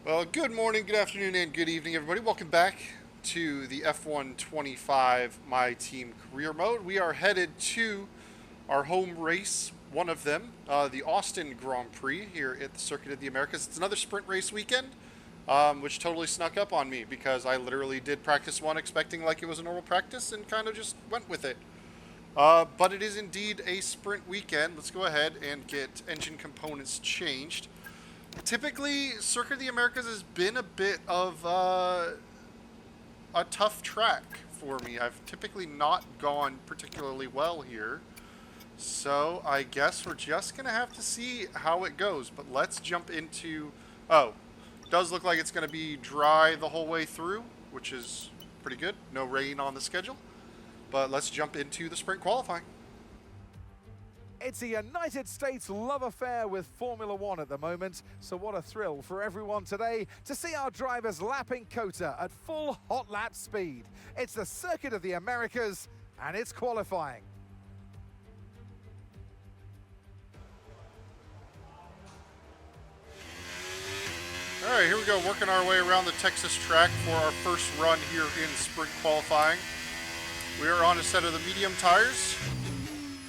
Well, good morning, good afternoon, and good evening, everybody. Welcome back to the F125 My Team Career Mode. We are headed to our home race, one of them, the Austin Grand Prix here at the Circuit of the Americas. It's another sprint race weekend, which totally snuck up on me because I literally did practice one expecting like it was a normal practice and kind of just went with it. But it is indeed a sprint weekend. Let's go ahead and get engine components changed. Typically, Circuit of the Americas has been a bit of a tough track for me. I've typically not gone particularly well here. So I guess we're just going to have to see how it goes. But let's jump into... Oh, does look like it's going to be dry the whole way through, which is pretty good. No rain on the schedule. But let's jump into the sprint qualifying. It's a United States love affair with Formula One at the moment, so what a thrill for everyone today to see our drivers lapping COTA at full hot lap speed. It's the Circuit of the Americas, and it's qualifying. All right, here we go, working our way around the Texas track for our first run here in sprint qualifying. We are on a set of the medium tires.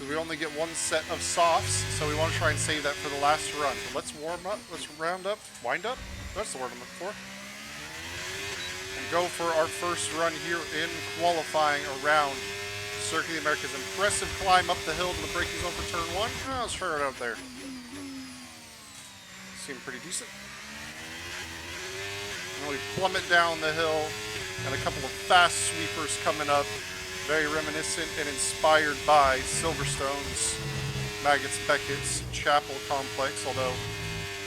We only get one set of softs, so we want to try and save that for the last run. So let's warm up, let's wind up, that's the word I'm looking for. And go for our first run here in qualifying around Circuit of the Americas. Impressive climb up the hill to the braking zone for turn one. Oh, let's try it out there. Seemed pretty decent. And we plummet down the hill, and a couple of fast sweepers coming up. Very reminiscent and inspired by Silverstone's, Maggots Beckett's Chapel complex, although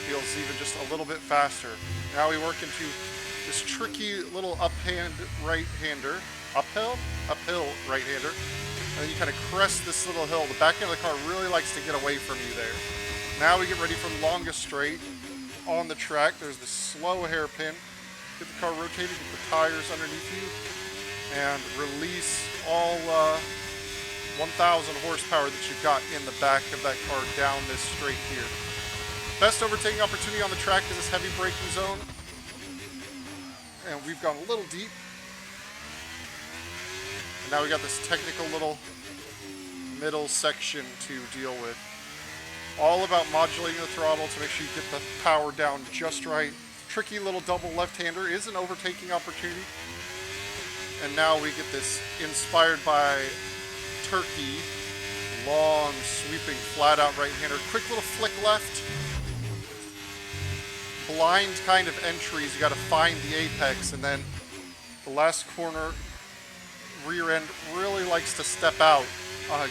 feels even just a little bit faster. Now we work into this tricky little uphand right-hander, uphill right-hander, and then you kind of crest this little hill. The back end of the car really likes to get away from you there. Now we get ready for the longest straight on the track. There's this slow hairpin. Get the car rotated, get the tires underneath you, and release all 1,000 horsepower that you've got in the back of that car down this straight here. Best overtaking opportunity on the track is this heavy braking zone. And we've gone a little deep. And now we got this technical little middle section to deal with. All about modulating the throttle to make sure you get the power down just right. Tricky little double left-hander is an overtaking opportunity. And now we get this inspired by Turkey, long, sweeping, flat-out right-hander. Quick little flick left. Blind kind of entries. You got to find the apex, and then the last corner, rear end really likes to step out,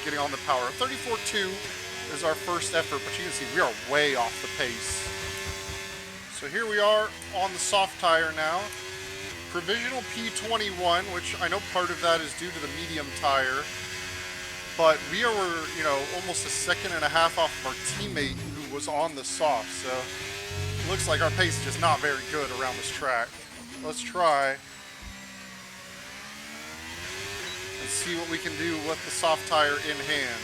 getting on the power. 34.2 is our first effort, but you can see we are way off the pace. So here we are on the soft tire now. Provisional P21, which I know part of that is due to the medium tire, but we are, almost a second and a half off of our teammate who was on the soft, so it looks like our pace is just not very good around this track. Let's try and see what we can do with the soft tire in hand.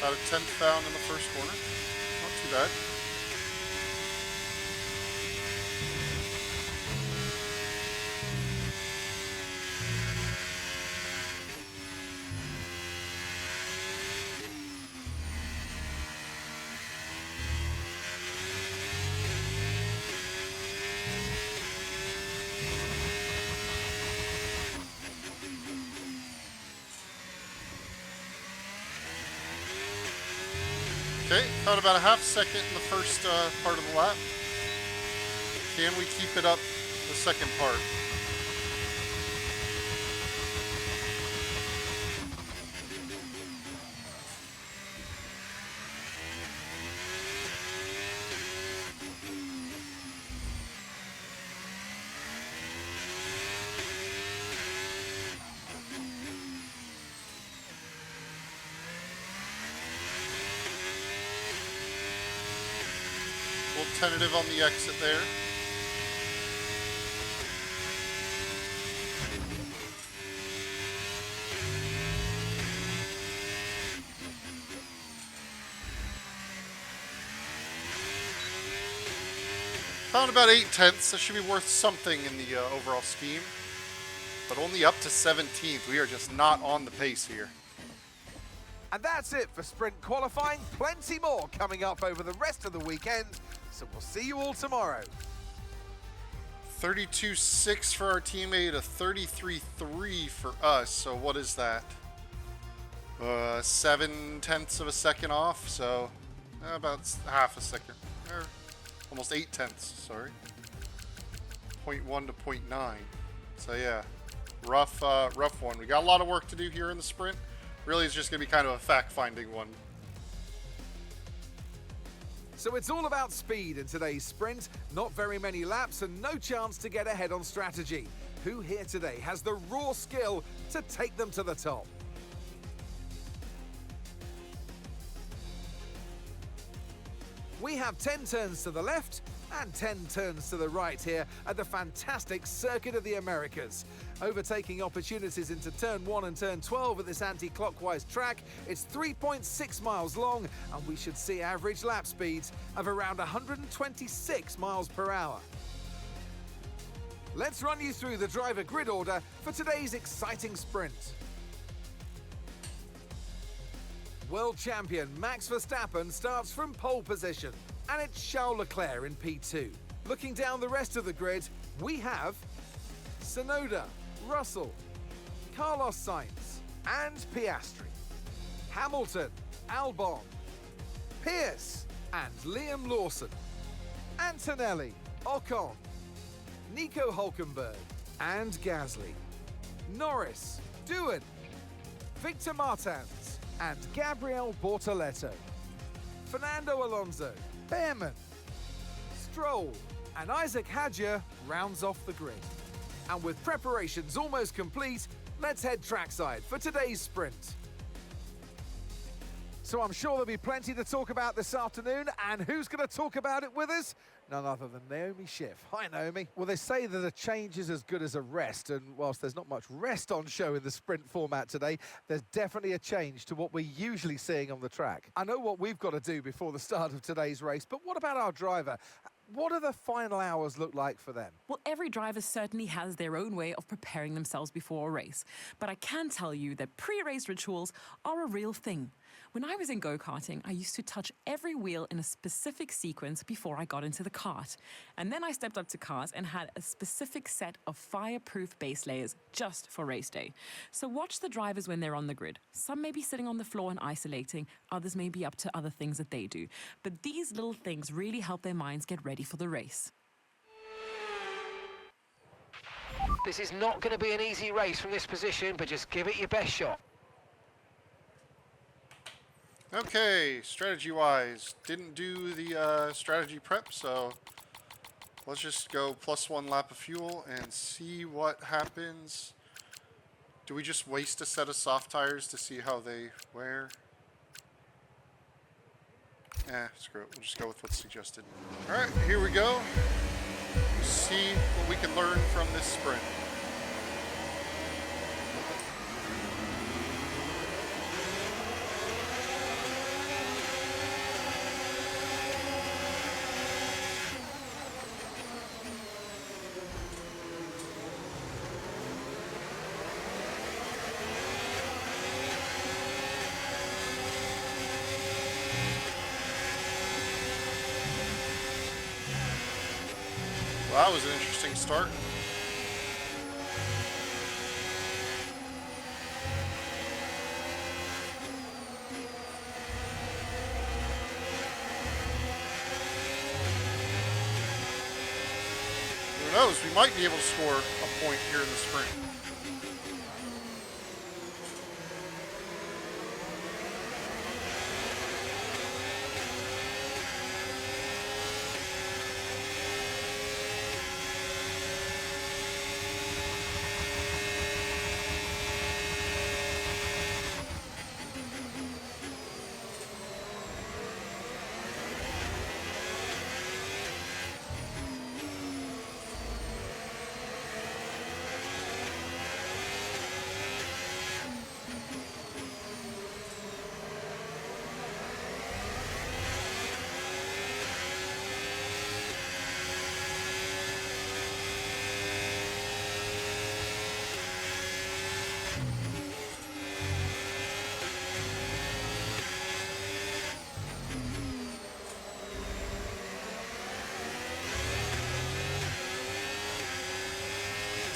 About a tenth found in the first corner. Not too bad. Okay, caught about a half second in the first part of the lap. Can we keep it up the second part? A little tentative on the exit there. Found about 8/10. That should be worth something in the overall scheme. But only up to 17th. We are just not on the pace here. And that's it for sprint qualifying. Plenty more coming up over the rest of the weekend. So we'll see you all tomorrow. 32.6 for our teammate, a 33.3 for us. So what is that? 7/10 of a second off. So about half a second. Or almost 8/10, sorry. 0.1 to 0.9. So yeah, rough one. We got a lot of work to do here in the sprint. Really, it's just going to be kind of a fact-finding one. So it's all about speed in today's sprint. Not very many laps and no chance to get ahead on strategy. Who here today has the raw skill to take them to the top? We have 10 turns to the left and 10 turns to the right here at the fantastic Circuit of the Americas. Overtaking opportunities into turn 1 and turn 12 at this anti-clockwise track. It's 3.6 miles long and we should see average lap speeds of around 126 miles per hour. Let's run you through the driver grid order for today's exciting sprint. World champion Max Verstappen starts from pole position, and it's Charles Leclerc in P2. Looking down the rest of the grid, we have Tsunoda, Russell, Carlos Sainz, and Piastri, Hamilton, Albon, Pierce, and Liam Lawson, Antonelli, Ocon, Nico Hulkenberg, and Gasly, Norris, Doohan, Victor Martins, and Gabriel Bortoleto, Fernando Alonso, Behrman, Stroll, and Isaac Hadjar rounds off the grid. And with preparations almost complete, let's head trackside for today's sprint. So I'm sure there'll be plenty to talk about this afternoon, and who's going to talk about it with us? None other than Naomi Schiff. Hi, Naomi. Well, they say that a change is as good as a rest, and whilst there's not much rest on show in the sprint format today, there's definitely a change to what we're usually seeing on the track. I know what we've got to do before the start of today's race, but what about our driver? What do the final hours look like for them? Well, every driver certainly has their own way of preparing themselves before a race, but I can tell you that pre-race rituals are a real thing. When I was in go-karting, I used to touch every wheel in a specific sequence before I got into the kart. And then I stepped up to cars and had a specific set of fireproof base layers just for race day. So watch the drivers when they're on the grid. Some may be sitting on the floor and isolating, others may be up to other things that they do. But these little things really help their minds get ready for the race. This is not going to be an easy race from this position, but just give it your best shot. Okay, strategy-wise, didn't do the strategy prep, so let's just go +1 lap of fuel and see what happens. Do we just waste a set of soft tires to see how they wear? Screw it. We'll just go with what's suggested. All right, here we go. See what we can learn from this sprint. Well, that was an interesting start. Who knows? We might be able to score a point here in the sprint.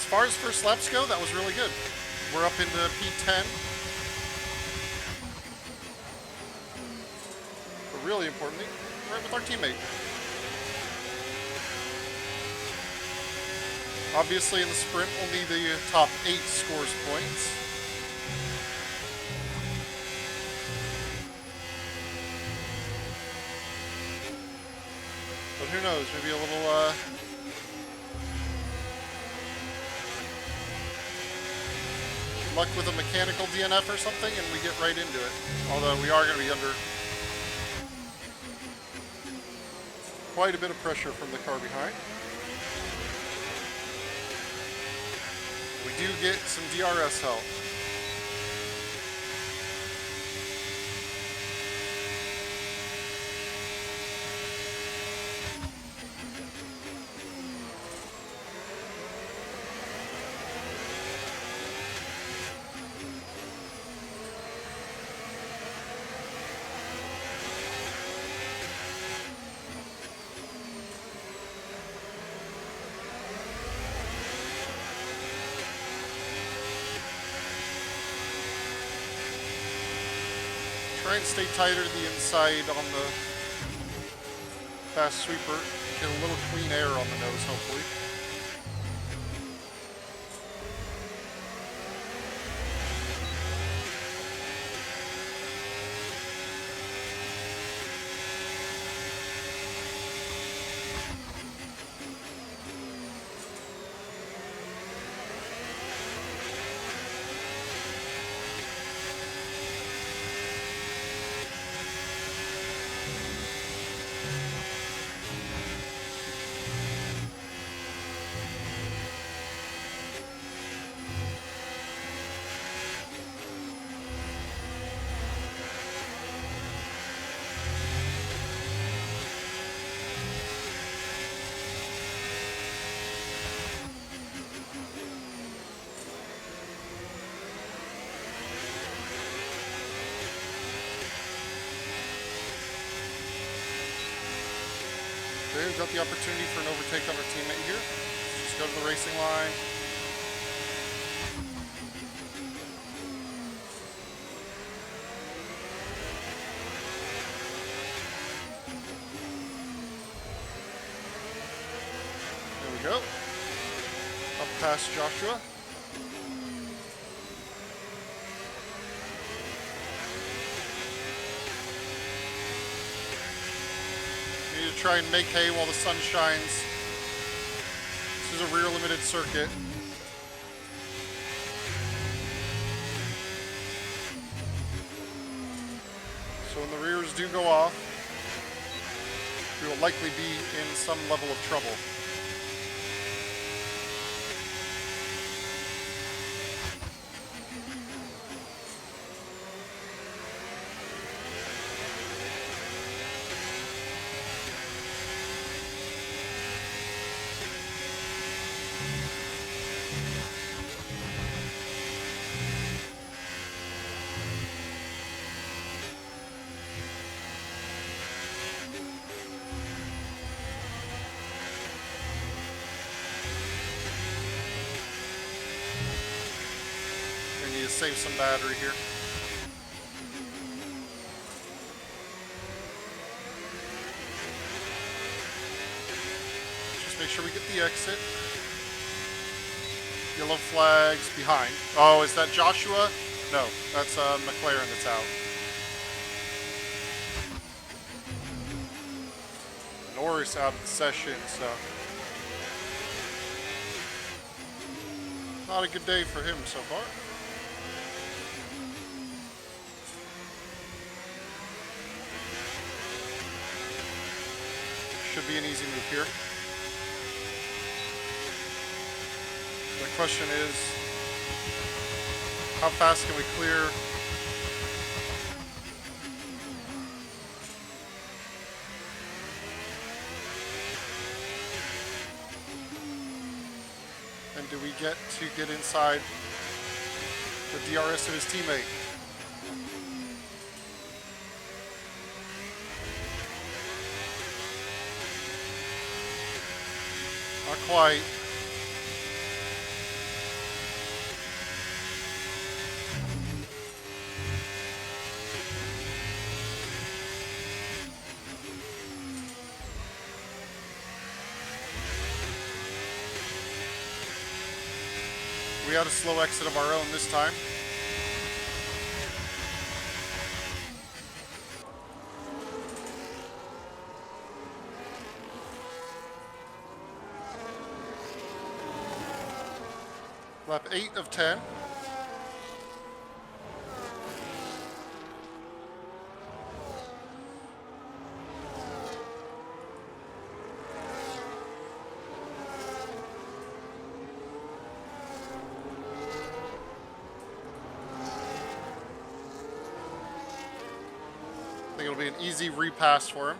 far as first laps go, that was really good. We're up into P10. But really importantly, right with our teammate. Obviously in the sprint, only the top 8 scores points. But who knows, maybe a little luck with a mechanical DNF or something and we get right into it. Although we are going to be under quite a bit of pressure from the car behind. We do get some DRS help. Try and stay tighter to the inside on the fast sweeper. Get a little clean air on the nose, hopefully. Okay, we've got the opportunity for an overtake on our teammate here. Just go to the racing line. There we go. Up past Joshua. Need to try and make hay while the sun shines. This is a rear limited circuit. So when the rears do go off, we will likely be in some level of trouble. We need to save some battery here. Just make sure we get the exit. Yellow flags behind. Oh, is that Joshua? No, that's McLaren that's out. Norris out of the session, so not a good day for him so far. Should be an easy move here. The question is, how fast can we clear? And do we get inside the DRS of his teammate? Not quite. We had a slow exit of our own this time. Lap 8 of 10. I think it'll be an easy repass for him.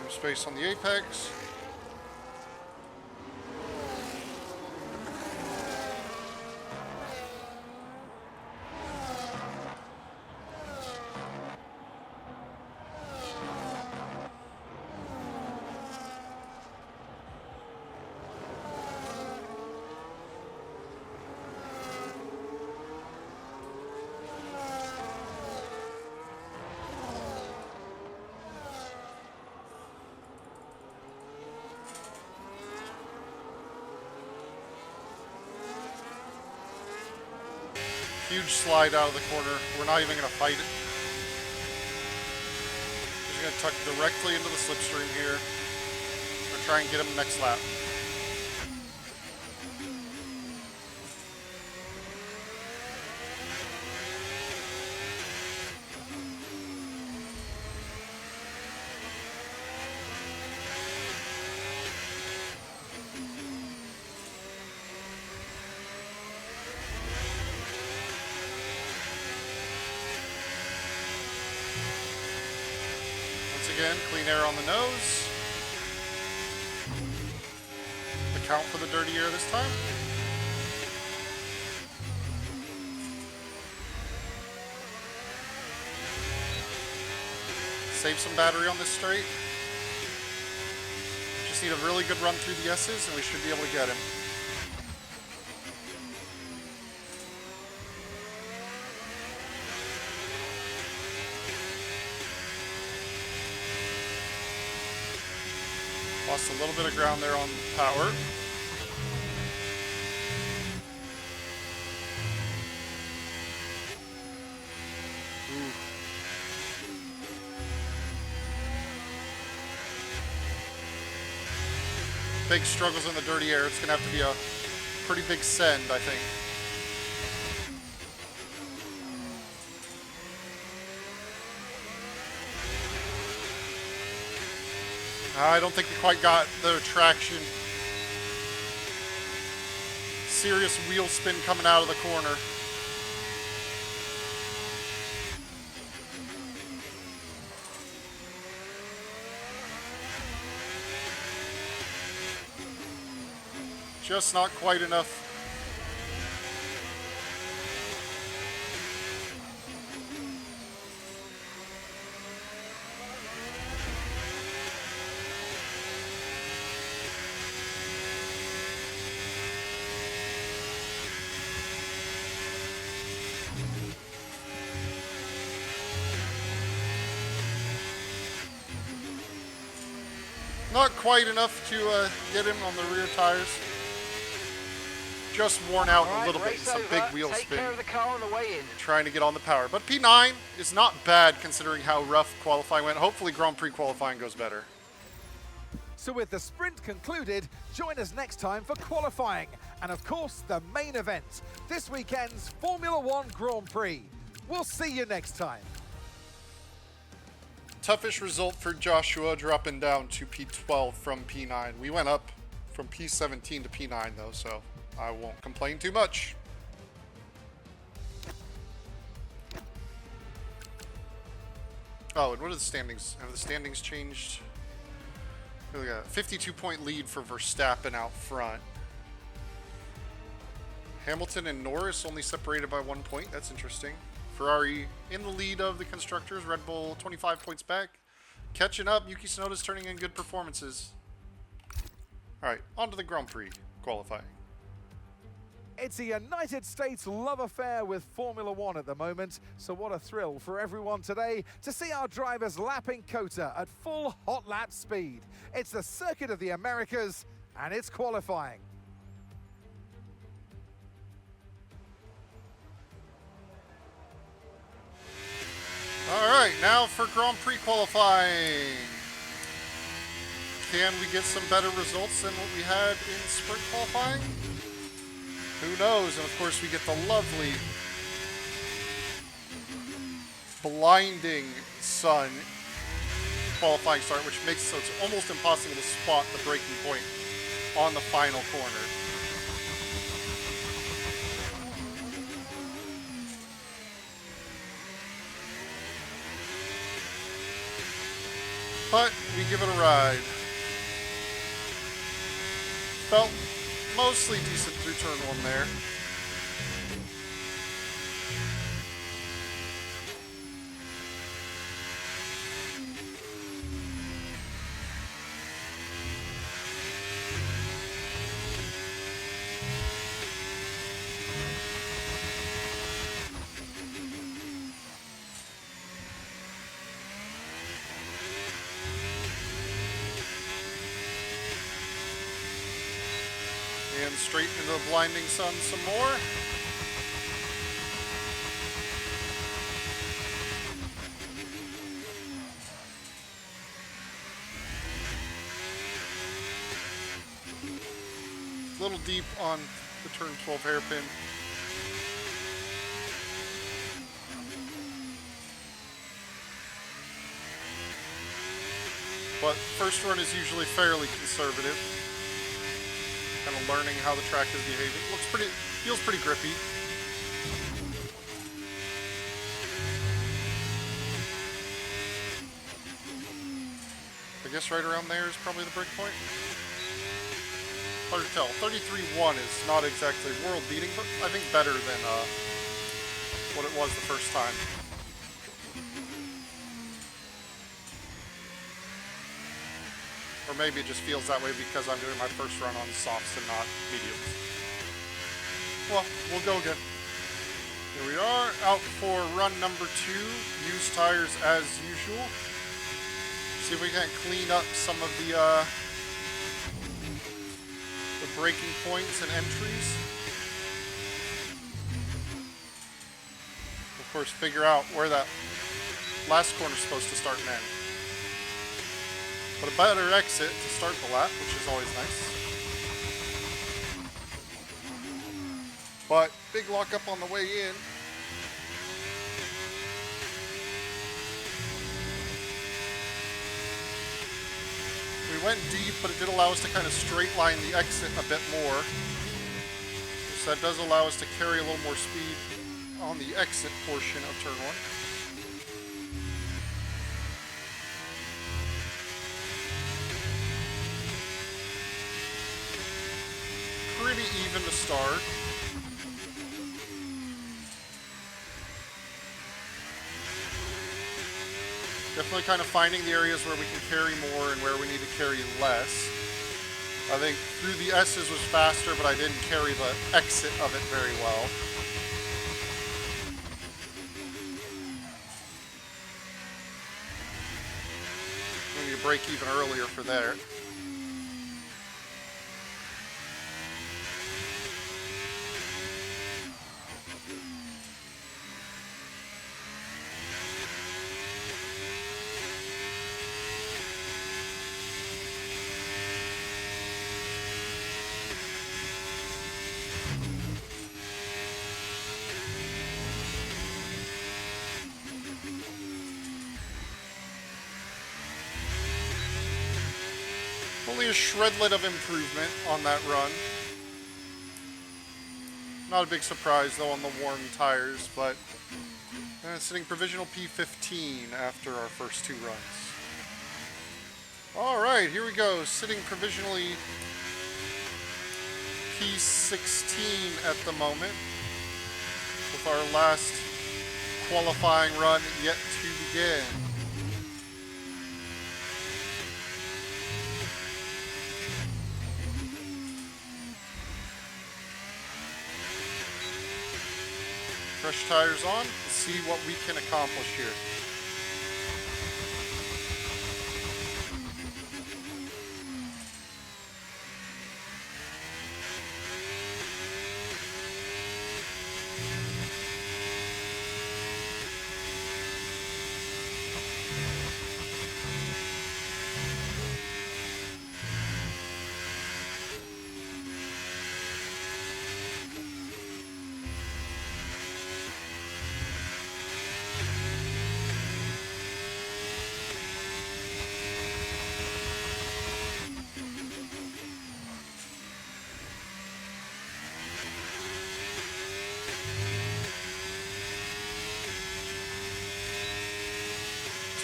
Space on the apex. Huge slide out of the corner. We're not even going to fight it. Just going to tuck directly into the slipstream here. Or try and get him next lap. Again, clean air on the nose. Account for the dirty air this time. Save some battery on this straight. Just need a really good run through the S's and we should be able to get him. Lost a little bit of ground there on power. Ooh. Big struggles in the dirty air. It's going to have to be a pretty big send, I think. I don't think we quite got the traction. Serious wheel spin coming out of the corner. Just not quite enough. Not quite enough to get him on the rear tires. just worn out All a right, little bit. race Some over. big wheel Take spin, care of the car on the way in. trying to get on the power. But P9 is not bad considering how rough qualifying went. Hopefully Grand Prix qualifying goes better. So with the sprint concluded, join us next time for qualifying and of course the main event, this weekend's Formula One Grand Prix. We'll see you next time. Toughish result for Joshua, dropping down to P12 from P9. We went up from P17 to P9 though, so I won't complain too much. Oh, and what are the standings? Have the standings changed? Here we go. 52-point lead for Verstappen out front. Hamilton and Norris only separated by 1 point. That's interesting. Ferrari in the lead of the constructors. Red Bull 25 points back. Catching up. Yuki Tsunoda's turning in good performances. All right, on to the Grand Prix qualifying. It's a United States love affair with Formula One at the moment, so what a thrill for everyone today to see our drivers lapping COTA at full hot lap speed. It's the Circuit of the Americas, and it's qualifying. All right, now for Grand Prix qualifying. Can we get some better results than what we had in sprint qualifying? Who knows? And of course we get the lovely blinding sun qualifying start, which makes it so it's almost impossible to spot the braking point on the final corner. But we give it a ride. Felt mostly decent through turn one there. And straight into the blinding sun some more. A little deep on the turn 12 hairpin. But first run is usually fairly conservative. Kind of learning how the track is behaving. Feels pretty grippy. I guess right around there is probably the break point. Hard to tell. 33.1 is not exactly world beating, but I think better than what it was the first time. Or maybe it just feels that way because I'm doing my first run on softs and not mediums. Well, we'll go again. Here we are, out for run number 2. Use tires as usual. See if we can clean up some of the braking points and entries. Of course, figure out where that last corner is supposed to start and end. But a better exit to start the lap, which is always nice. But big lockup on the way in. We went deep, but it did allow us to kind of straight line the exit a bit more. So that does allow us to carry a little more speed on the exit portion of turn 1. Pretty even to start. Definitely kind of finding the areas where we can carry more and where we need to carry less. I think through the S's was faster, but I didn't carry the exit of it very well. We need to break even earlier for there. Only a shredlet of improvement on that run. Not a big surprise, though, on the worn tires, but sitting provisional P15 after our first 2 runs. All right, here we go. Sitting provisionally P16 at the moment, with our last qualifying run yet to begin. Fresh tires on. Let's see what we can accomplish here.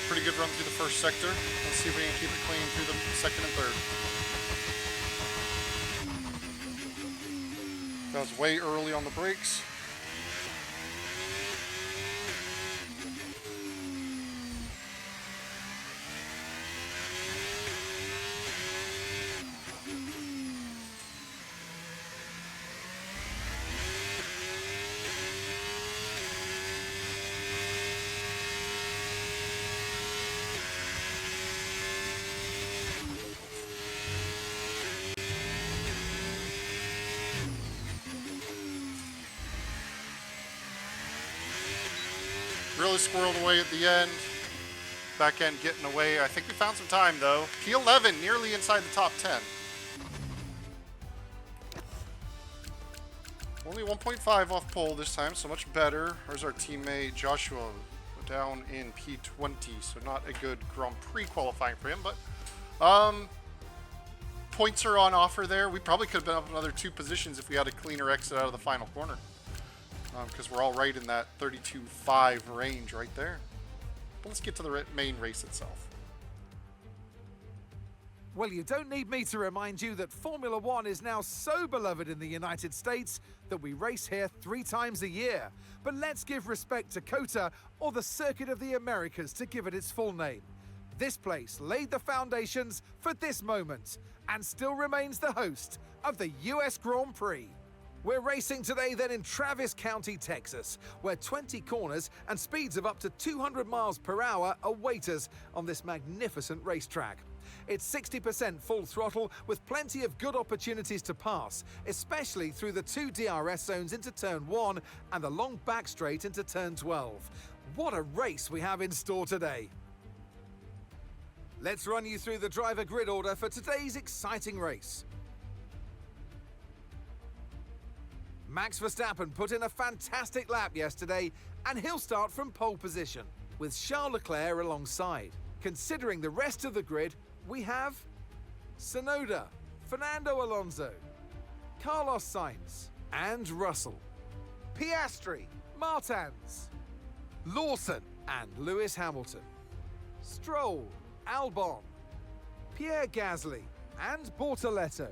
Pretty good run through the first sector. Let's see if we can keep it clean through the second and third. That was way early on the brakes. Really squirreled away at the end. Back end getting away. I think we found some time though. P11, nearly inside the top 10. Only 1.5 off pole this time, so much better. There's our teammate Joshua down in P20, so not a good Grand Prix qualifying for him, but points are on offer there. We probably could have been up another 2 positions if we had a cleaner exit out of the final corner. Because we're all right in that 32.5 range right there. But let's get to the main race itself. Well, you don't need me to remind you that Formula One is now so beloved in the United States that we race here 3 times a year. But let's give respect to COTA, or the Circuit of the Americas, to give it its full name. This place laid the foundations for this moment and still remains the host of the US Grand Prix. We're racing today then in Travis County, Texas, where 20 corners and speeds of up to 200 miles per hour await us on this magnificent racetrack. It's 60% full throttle with plenty of good opportunities to pass, especially through the 2 DRS zones into turn 1 and the long back straight into turn 12. What a race we have in store today. Let's run you through the driver grid order for today's exciting race. Max Verstappen put in a fantastic lap yesterday, and he'll start from pole position, with Charles Leclerc alongside. Considering the rest of the grid, we have Tsunoda, Fernando Alonso, Carlos Sainz, and Russell, Piastri, Martins, Lawson, and Lewis Hamilton, Stroll, Albon, Pierre Gasly, and Bortoletto,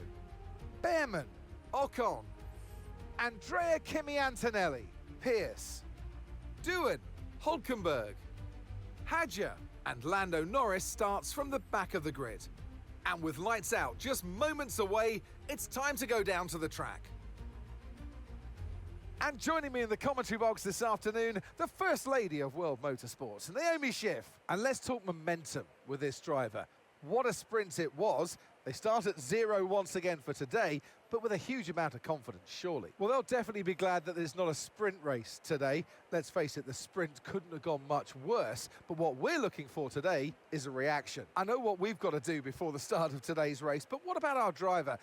Behrman, Ocon, Andrea Kimi Antonelli, Pierce, Doohan, Hulkenberg, Hadjar, and Lando Norris starts from the back of the grid. And with lights out just moments away, it's time to go down to the track. And joining me in the commentary box this afternoon, the First Lady of World Motorsports, Naomi Schiff. And let's talk momentum with this driver. What a sprint it was. They start at 0 once again for today, but with a huge amount of confidence, surely. Well, they'll definitely be glad that it's not a sprint race today. Let's face it, the sprint couldn't have gone much worse, but what we're looking for today is a reaction. I know what we've got to do before the start of today's race, but what about our driver?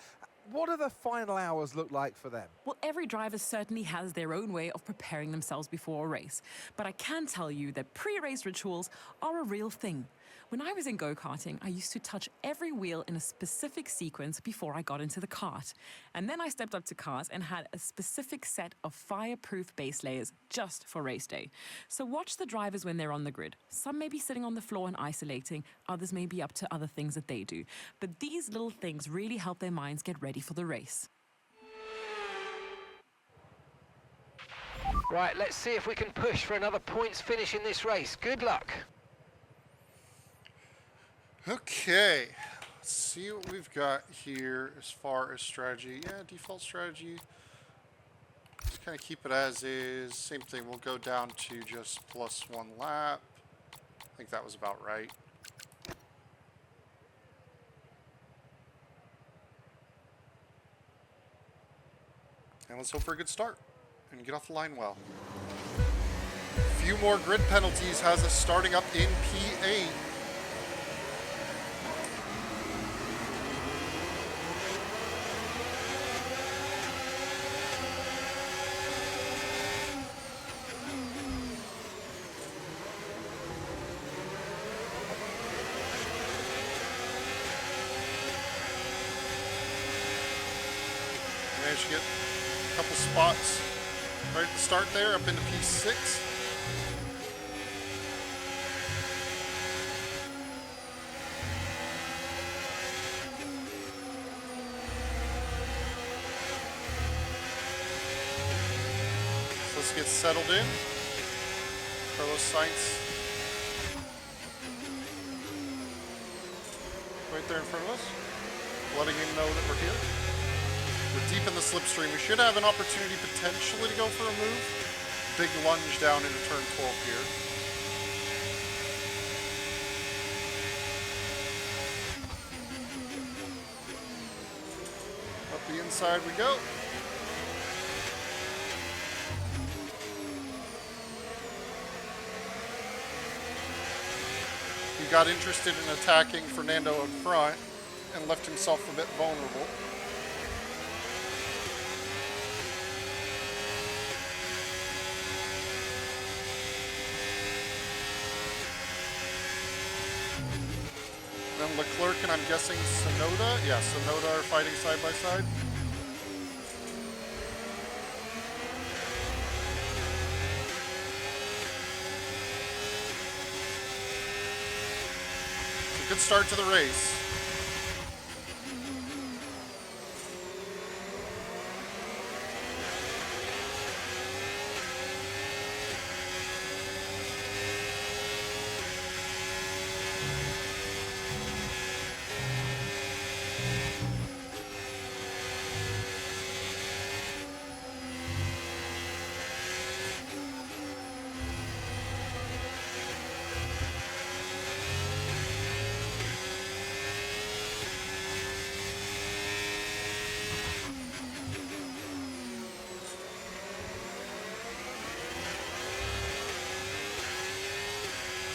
What do the final hours look like for them? Well, every driver certainly has their own way of preparing themselves before a race, but I can tell you that pre-race rituals are a real thing. When I was in go-karting, I used to touch every wheel in a specific sequence before I got into the kart. And then I stepped up to cars and had a specific set of fireproof base layers just for race day. So watch the drivers when they're on the grid. Some may be sitting on the floor and isolating, others may be up to other things that they do. But these little things really help their minds get ready for the race. Right, let's see if we can push for another points finish in this race. Good luck. Okay, let's see what we've got here as far as strategy. Yeah, default strategy. Just kind of keep it as is. Same thing, we'll go down to just +1 lap. I think that was about right. And let's hope for a good start and get off the line well. A few more grid penalties has us starting up in P8. Managed to get a couple spots right at the start there, up into P6. So let's get settled in. Carlos Sainz right there in front of us, letting him know that we're here. We're deep in the slipstream. We should have an opportunity potentially to go for a move. Big lunge down into turn 12 here. Up the inside we go. He got interested in attacking Fernando in front and left himself a bit vulnerable. Then Leclerc and I'm guessing Sonoda. Yeah, Sonoda are fighting side by side. It's a good start to the race.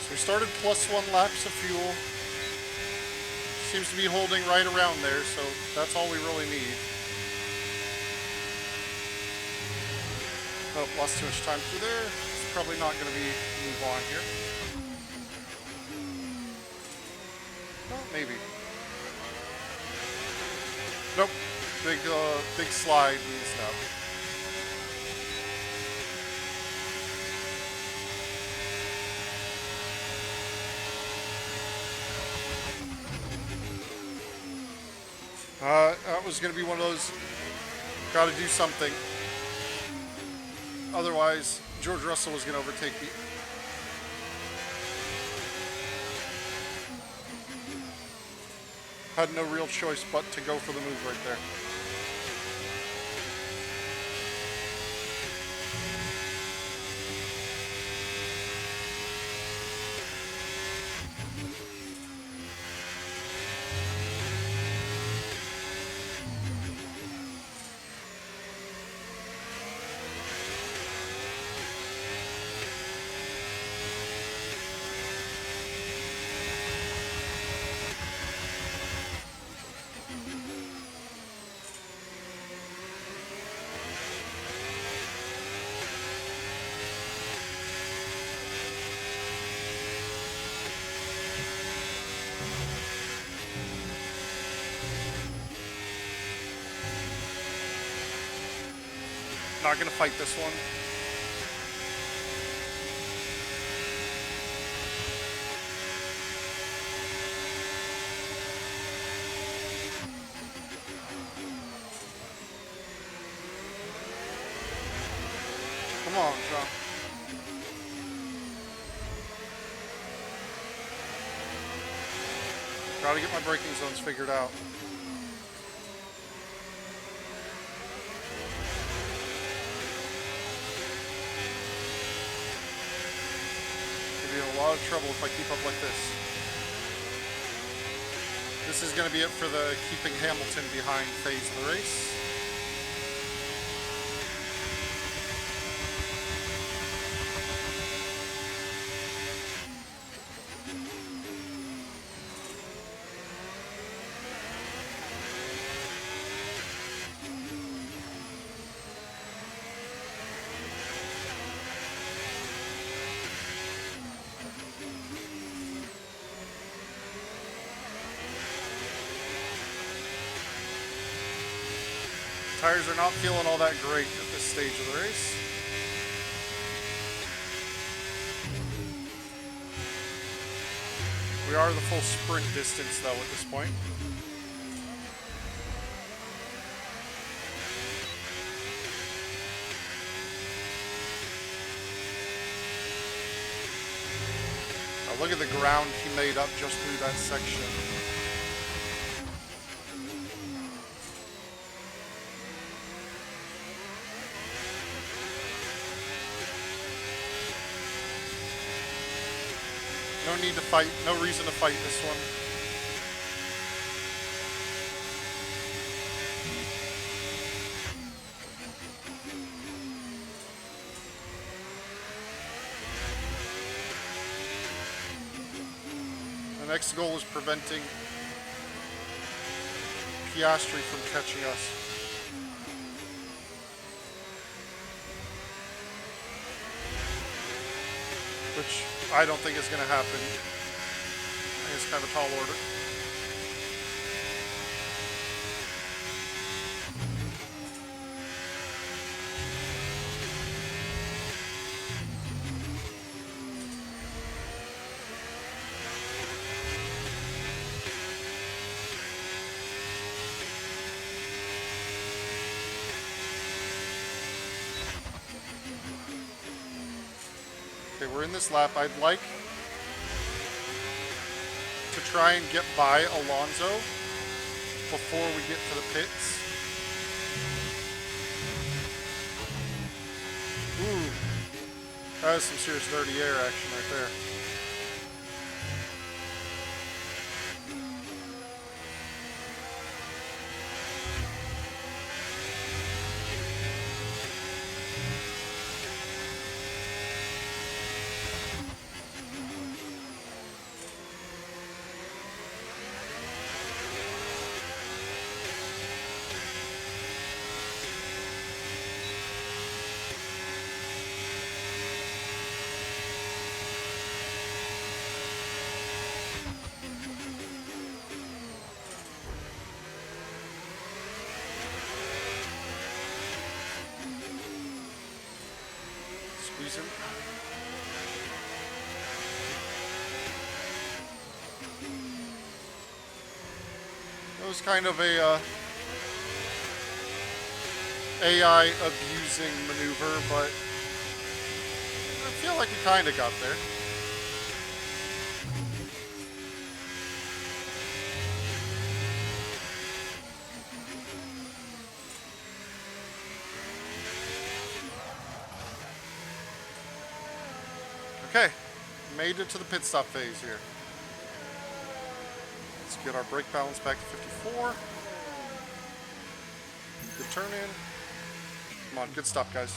We started +1 laps of fuel. Seems to be holding right around there, so that's all we really need. Oh, lost too much time through there. It's probably not going to be move on here. Well, maybe. Nope. Big slide and stuff. That was going to be one of those, got to do something. Otherwise, George Russell was going to overtake me. Had no real choice but to go for the move right there. Not gonna fight this one. Come on, John. Gotta get my braking zones figured out. Gonna be in a lot of trouble if I keep up like this. This is gonna be it for the keeping Hamilton behind phase of the race. Tires are not feeling all that great at this stage of the race. We are the full sprint distance though at this point. Now look at the ground he made up just through that section. No need to fight, no reason to fight this one. The next goal is preventing Piastri from catching us. Which I don't think is going to happen. I think it's kind of a tall order. Okay, we're in this lap. I'd like to try and get by Alonso before we get to the pits. Ooh, that was some serious dirty air action right there. Squeezing. That was kind of a AI abusing maneuver, but I feel like we kind of got there. Okay, made it to the pit stop phase here. Let's get our brake balance back to 54. Good turn in. Come on, good stop, guys.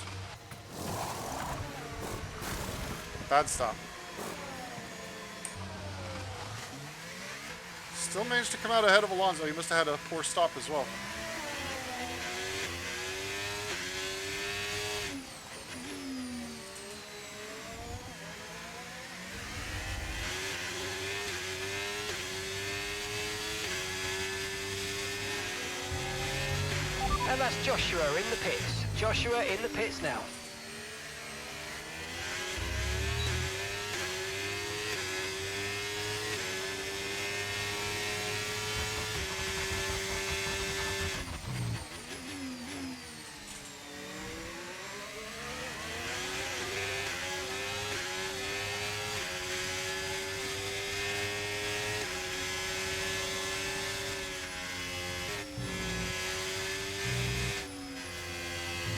Bad stop. Still managed to come out ahead of Alonso. He must have had a poor stop as well. And that's Joshua in the pits. Joshua in the pits now.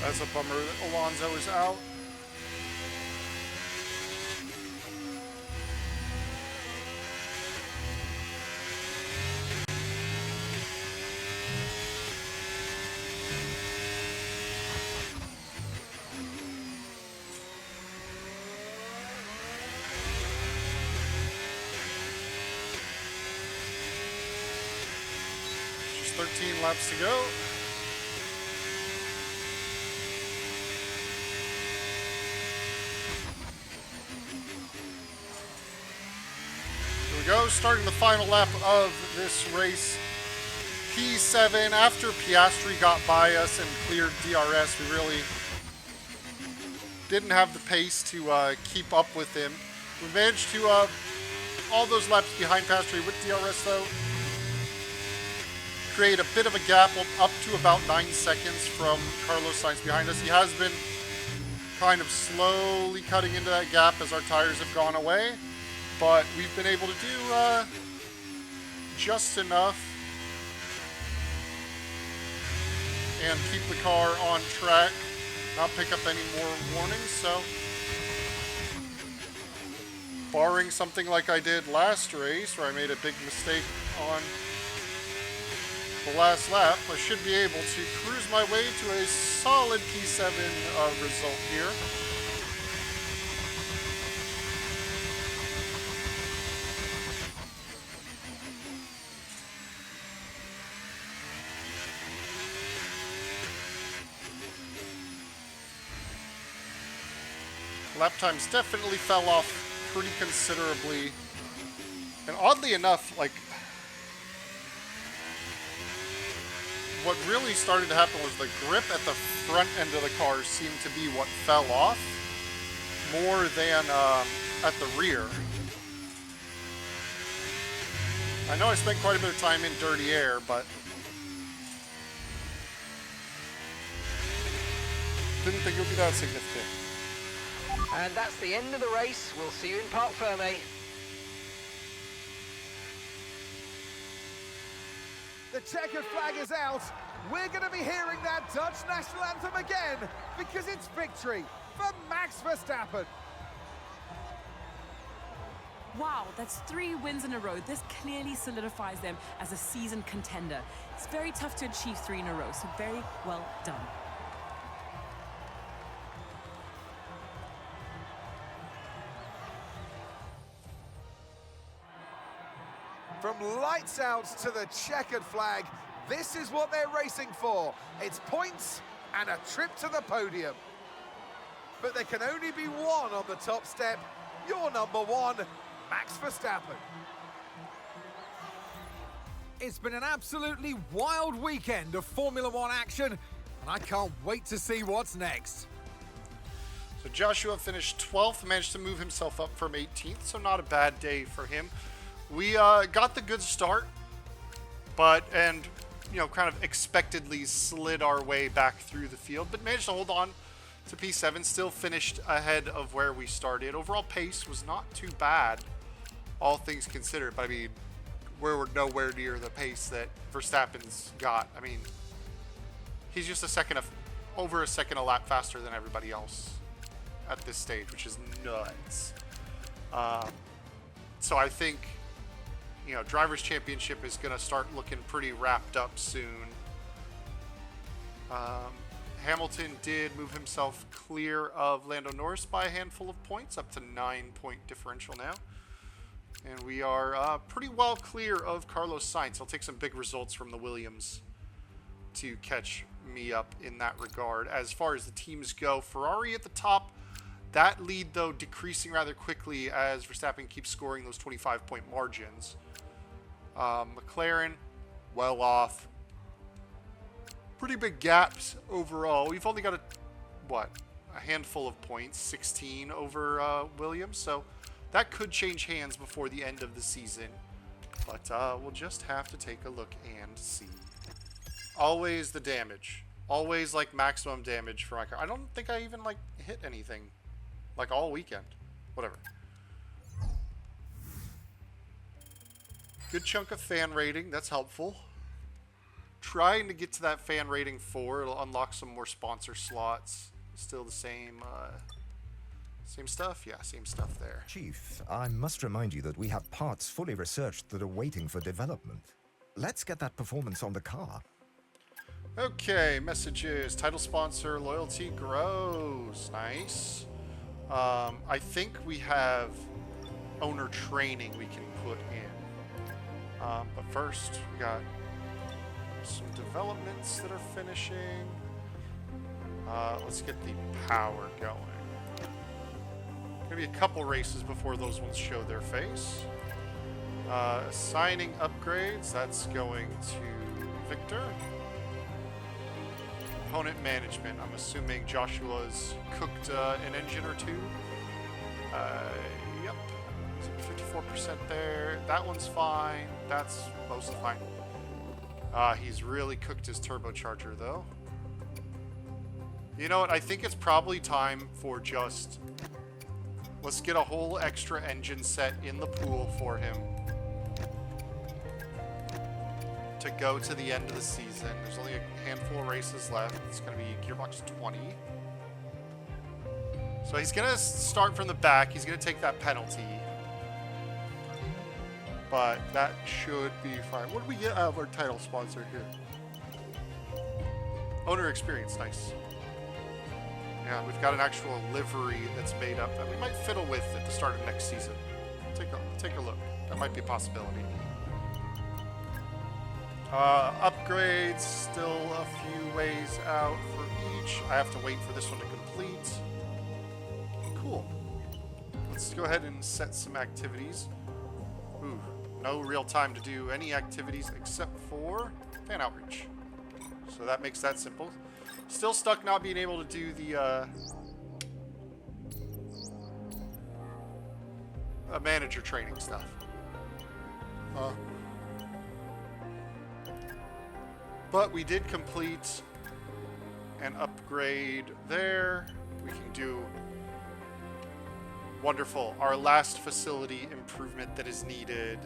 That's a bummer that Alonso is out. Just 13 laps to go. Go, starting the final lap of this race. P7, after Piastri got by us and cleared DRS, we really didn't have the pace to keep up with him. We managed to, all those laps behind Piastri with DRS though, create a bit of a gap up to about 9 seconds from Carlos Sainz behind us. He has been kind of slowly cutting into that gap as our tires have gone away. But we've been able to do just enough and keep the car on track, not pick up any more warnings. So, barring something like I did last race where I made a big mistake on the last lap, I should be able to cruise my way to a solid P7 result here. Lap times definitely fell off pretty considerably. And oddly enough, like, what really started to happen was the grip at the front end of the car seemed to be what fell off more than at the rear. I know I spent quite a bit of time in dirty air, but didn't think it would be that significant. And that's the end of the race. We'll see you in Parc Fermé. The checkered flag is out. We're going to be hearing that Dutch national anthem again because it's victory for Max Verstappen. Wow, that's 3 wins in a row. This clearly solidifies them as a seasoned contender. It's very tough to achieve 3 in a row, so very well done. From lights out to the checkered flag, this is what they're racing for. It's points and a trip to the podium. But there can only be one on the top step. Your number 1, Max Verstappen. It's been an absolutely wild weekend of Formula One action, and I can't wait to see what's next. So Joshua finished 12th, managed to move himself up from 18th, so not a bad day for him. We got the good start, and kind of expectedly slid our way back through the field, but managed to hold on to P7, still finished ahead of where we started. Overall pace was not too bad, all things considered, but I mean, we're nowhere near the pace that Verstappen's got. I mean, he's just over a second a lap faster than everybody else at this stage, which is nuts. So I think, Drivers' Championship is going to start looking pretty wrapped up soon. Hamilton did move himself clear of Lando Norris by a handful of points, up to 9-point differential now. And we are pretty well clear of Carlos Sainz. I'll take some big results from the Williams to catch me up in that regard. As far as the teams go, Ferrari at the top. That lead, though, decreasing rather quickly as Verstappen keeps scoring those 25-point margins. McLaren, well off. Pretty big gaps overall. We've only got a what, a handful of points, 16 over Williams. So that could change hands before the end of the season. But we'll just have to take a look and see. Always the damage. Always like maximum damage for my car. I don't think I even like hit anything like all weekend. Whatever. Good chunk of fan rating. That's helpful. Trying to get to that fan rating 4. It'll unlock some more sponsor slots. Still the same same stuff? Yeah, same stuff there. Chief, I must remind you that we have parts fully researched that are waiting for development. Let's get that performance on the car. Okay, messages. Title sponsor, loyalty grows. Nice. I think we have owner training we can put in. But first, we got some developments that are finishing. Let's get the power going. Gonna be a couple races before those ones show their face. Assigning upgrades, that's going to Victor. Component management, I'm assuming Joshua's cooked an engine or two. Yep, 54% there. That one's fine. That's mostly fine. He's really cooked his turbocharger though. You know what? I think it's probably time for just... Let's get a whole extra engine set in the pool for him. To go to the end of the season. There's only a handful of races left. It's going to be Gearbox 20. So he's going to start from the back. He's going to take that penalty. But that should be fine. What do we get out of our title sponsor here? Owner experience. Nice. Yeah, we've got an actual livery that's made up that we might fiddle with at the start of next season. Take a look. That might be a possibility. Upgrades, still a few ways out for each. I have to wait for this one to complete. Cool. Let's go ahead and set some activities. Ooh, no real time to do any activities except for fan outreach. So that makes that simple. Still stuck not being able to do the manager training stuff. But we did complete an upgrade there. We can do wonderful. Our last facility improvement that is needed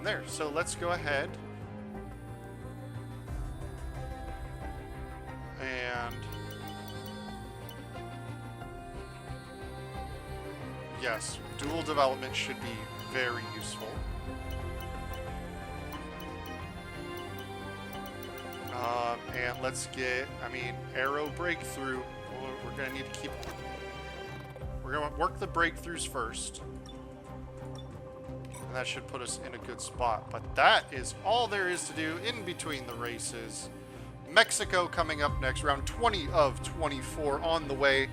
there. So let's go ahead and yes, dual development should be very useful. And let's get, aero breakthrough. We're going to need to keep, we're going to work the breakthroughs first. And that should put us in a good spot. But that is all there is to do in between the races. Mexico coming up next, round 20 of 24 on the way.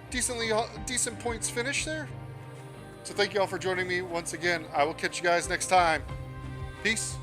Decent points finish there. So thank you all for joining me once again. I will catch you guys next time. Peace.